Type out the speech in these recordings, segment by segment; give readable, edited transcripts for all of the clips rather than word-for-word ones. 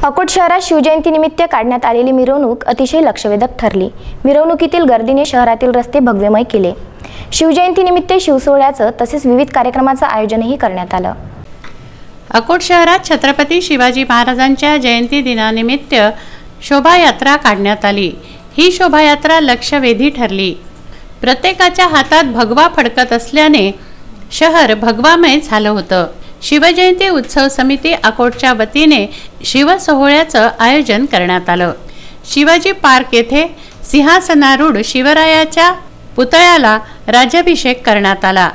अकोट शहरात शिवजयंतीनिमित्त काढण्यात आलेली मिरवणूक अतिशय लक्षवेधक ठरली। मिरवणुकीतील गर्दीने शहरातील रस्ते भगवेमय केले। शिवजयंतीनिमित्त शिवसोहळ्याचं तसेच विविध कार्यक्रमांचं आयोजनही करण्यात आलं। अकोट शहरात छत्रपती शिवाजी महाराजांच्या जयंती दिनानिमित्त शोभायात्रा काढण्यात आली। ही शोभायात्रा लक्षवेधी ठरली। प्रत्येकाच्या हातात भगवा फडकत असल्याने शहर भगवामय झालं होतं। शिवजयंती उत्सव समिती अकोटच्या वतीने शिवसोहळ्याचं आयोजन करण्यात आलं। शिवाजी पार्क येथे सिंहासनारूढ शिवरायाच्या पुतळ्याला राज्याभिषेक करण्यात आला।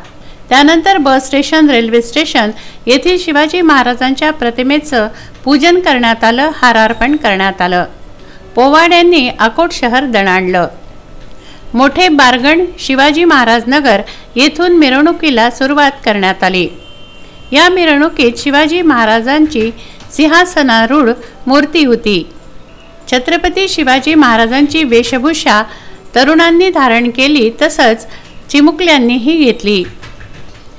त्यानंतर बस स्टेशन, रेल्वे स्टेशन येथील शिवाजी महाराजांच्या प्रतिमेचं पूजन करण्यात आलं, हारार्पण करण्यात आलं। पोवाड्यांनी अकोट शहर दणाणलं। मोठे बारगण शिवाजी महाराज नगर येथून मिरवणुकीला सुरुवात करण्यात आली। या मिरवणुकीत शिवाजी महाराजांची सिंहासनारूढ मूर्ती होती। छत्रपती शिवाजी महाराजांची वेशभूषा तरुणांनी धारण केली, तसंच चिमुकल्यांनीही घेतली।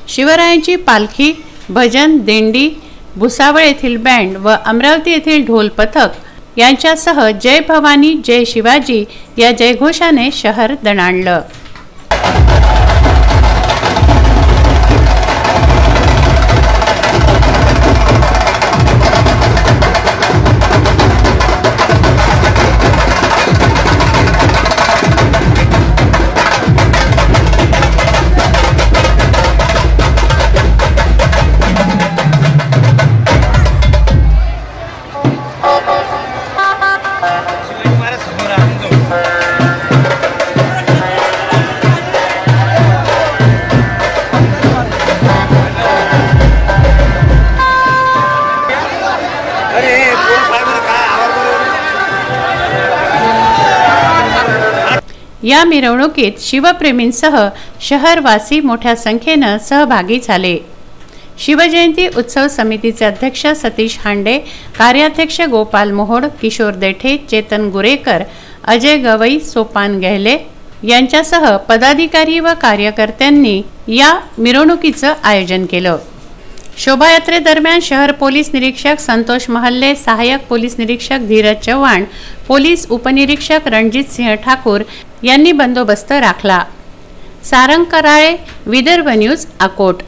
शिवरायांची पालखी, भजन दिंडी, भुसावळ येथील बँड व अमरावती येथील ढोल पथक यांच्यासह जय भवानी जय शिवाजी या जयघोषाने शहर दणाणलं। या मिरवणुकीत शिवप्रेमींसह शहरवासी मोठ्या संख्येने सहभागी झाले। शिवजयंती उत्सव समितीचे अध्यक्ष सतीश हांडे, कार्याध्यक्ष गोपाल मोहोड, किशोर देठे, चेतन गुरेकर, अजय गवई, सोपान गहले यांच्यासह पदाधिकारी व कार्यकर्त्यांनी या मिरवणुकीचं आयोजन केलं। शोभायात्रेदरम्यान शहर पोलीस निरीक्षक संतोष महल्ले, सहाय्यक पोलीस निरीक्षक धीरज चव्हाण, पोलीस उपनिरीक्षक रणजित सिंह ठाकूर यांनी बंदोबस्त राखला। सारंग कराळे, विदर्भ न्यूज, अकोट।